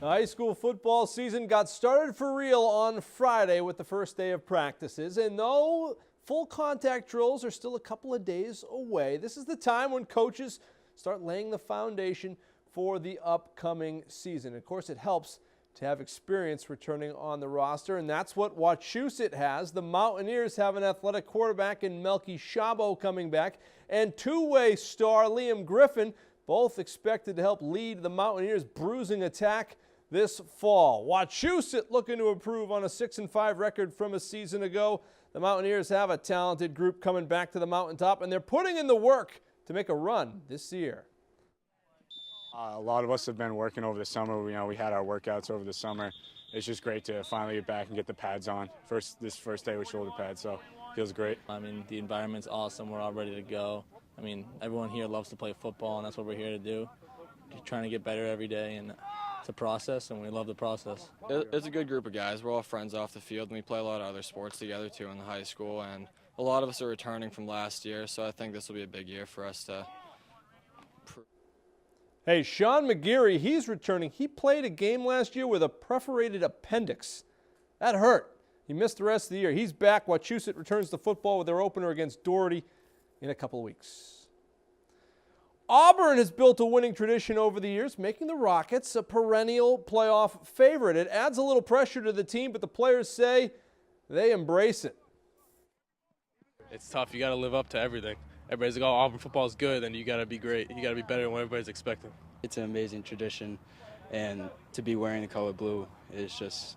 The high school football season got started for real on Friday with the first day of practices, and though full contact drills are still a couple of days away, this is the time when coaches start laying the foundation for the upcoming season. Of course, it helps to have experience returning on the roster, and that's what Wachusett has. The Mountaineers have an athletic quarterback in Melky Shabo coming back, and two-way star Liam Griffin, both expected to help lead the Mountaineers' bruising attack this fall. Wachusett looking to improve on a 6-5 record from a season ago. The Mountaineers have a talented group coming back to the mountaintop, and they're putting in the work to make a run this year. A lot of us have been working over the summer. We had our workouts over the summer. It's just great to finally get back and get the pads on. This first day with shoulder pads, so it feels great. I mean, the environment's awesome. We're all ready to go. I mean, everyone here loves to play football, and that's what we're here to do. Just trying to get better every day, and it's a process, and we love the process. It's a good group of guys. We're all friends off the field, and we play a lot of other sports together, too, in the high school. And a lot of us are returning from last year, so I think this will be a big year for us to. Hey, Sean McGeary, he's returning. He played a game last year with a perforated appendix. That hurt. He missed the rest of the year. He's back. Wachusett returns to football with their opener against Doherty in a couple of weeks. Auburn has built a winning tradition over the years, making the Rockets a perennial playoff favorite. It adds a little pressure to the team, but the players say they embrace it. It's tough. You got to live up to everything. Everybody's like, oh, Auburn football is good, then you got to be great. You got to be better than what everybody's expecting. It's an amazing tradition, and to be wearing the color blue is just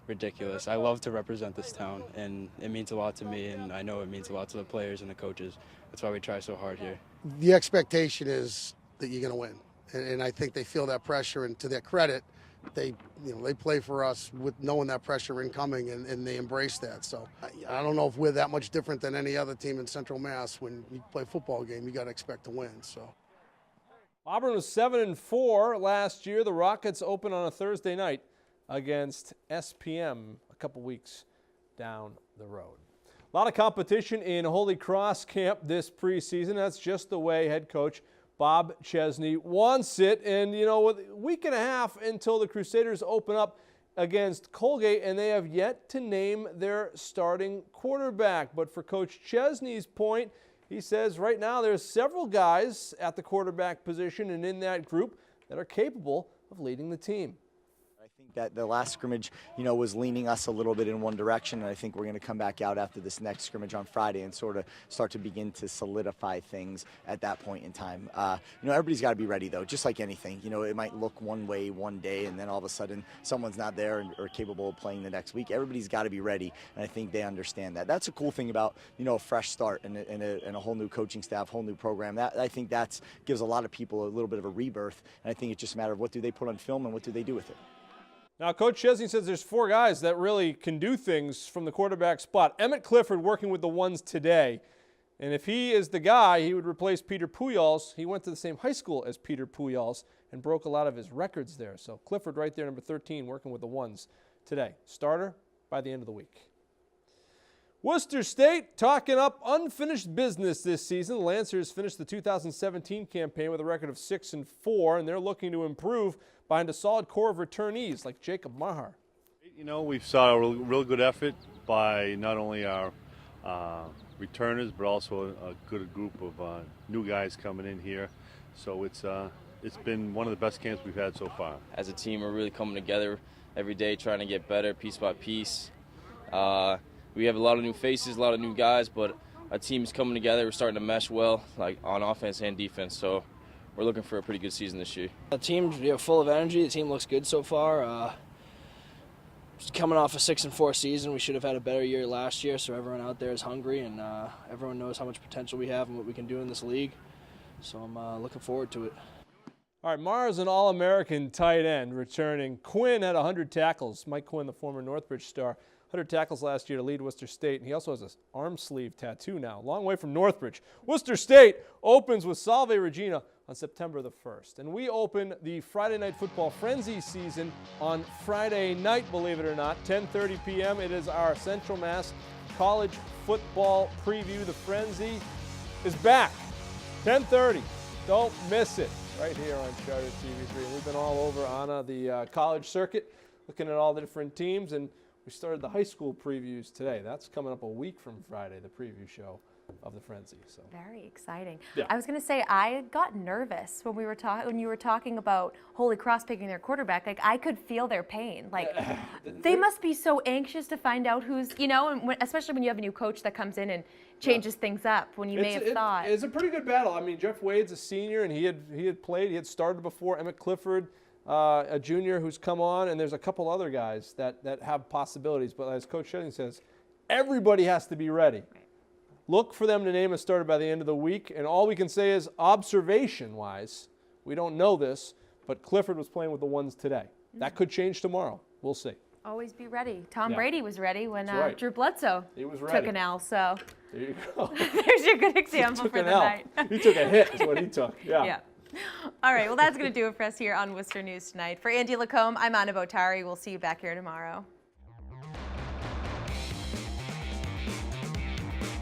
ridiculous. I love to represent this town, and it means a lot to me, and I know it means a lot to the players and the coaches. That's why we try so hard here. The expectation is that you're going to win, and I think they feel that pressure, and to their credit, they play for us with knowing that pressure incoming, and they embrace that. So I don't know if we're that much different than any other team in Central Mass. When you play a football game, you got to expect to win. So Auburn was 7-4 last year. The Rockets open on a Thursday night against SPM a couple weeks down the road. A lot of competition in Holy Cross camp this preseason. That's just the way head coach Bob Chesney wants it. And, with a week and a half until the Crusaders open up against Colgate, and they have yet to name their starting quarterback. But for Coach Chesney's point, he says right now there's several guys at the quarterback position and in that group that are capable of leading the team. I think that the last scrimmage, was leaning us a little bit in one direction, and I think we're going to come back out after this next scrimmage on Friday and sort of start to begin to solidify things at that point in time. Everybody's got to be ready, though, just like anything. It might look one way one day, and then all of a sudden someone's not there or capable of playing the next week. Everybody's got to be ready, and I think they understand that. That's a cool thing about, a fresh start and a whole new coaching staff, whole new program. I think that gives a lot of people a little bit of a rebirth, and I think it's just a matter of what do they put on film and what do they do with it. Now, Coach Chesney says there's four guys that really can do things from the quarterback spot. Emmett Clifford working with the ones today. And if he is the guy, he would replace Peter Pujols. He went to the same high school as Peter Pujols and broke a lot of his records there. So Clifford right there, number 13, working with the ones today. Starter by the end of the week. Worcester State talking up unfinished business this season. The Lancers finished the 2017 campaign with a record of 6-4, and they're looking to improve behind a solid core of returnees like Jacob Mahar. We saw a real good effort by not only our returners, but also a good group of new guys coming in here. So it's been one of the best camps we've had so far. As a team, we're really coming together every day, trying to get better piece by piece. We have a lot of new faces, a lot of new guys, but our team is coming together. We're starting to mesh well, like on offense and defense. So we're looking for a pretty good season this year. The team's full of energy. The team looks good so far. Coming off a 6-4 season, we should have had a better year last year. So everyone out there is hungry, and everyone knows how much potential we have and what we can do in this league. So I'm looking forward to it. All right, Mara's an All-American tight end returning. Quinn had 100 tackles. Mike Quinn, the former Northbridge star, 100 tackles last year to lead Worcester State, and he also has an arm sleeve tattoo now, long way from Northbridge. Worcester State opens with Salve Regina on September the 1st. And we open the Friday Night Football Frenzy season on Friday night, believe it or not, 10:30 p.m. It is our Central Mass College Football Preview. The Frenzy is back, 10:30. Don't miss it. right here on Charter TV3. And we've been all over on the college circuit, looking at all the different teams, and we started the high school previews today. That's coming up a week from Friday, the preview show of the Frenzy. So very exciting. Yeah. I was going to say I got nervous when you were talking about Holy Cross picking their quarterback. Like I could feel their pain. Like they must be so anxious to find out who's, and especially when you have a new coach that comes in and changes things up when you may have thought. It's a pretty good battle. I mean, Jeff Wade's a senior, and he had started before. Emmett Clifford, a junior who's come on, and there's a couple other guys that have possibilities. But as Coach Shedding says, everybody has to be ready. Look for them to name a starter by the end of the week, and all we can say is observation-wise, we don't know this, but Clifford was playing with the ones today. That could change tomorrow. We'll see. Always be ready. Tom Brady was ready when Drew Bledsoe took an L. So there you go. There's your good example for the night. He took a hit is what he took. Yeah. All right, well, that's going to do it for us here on Worcester News Tonight. For Andy Lacombe, I'm Anna Botari. We'll see you back here tomorrow.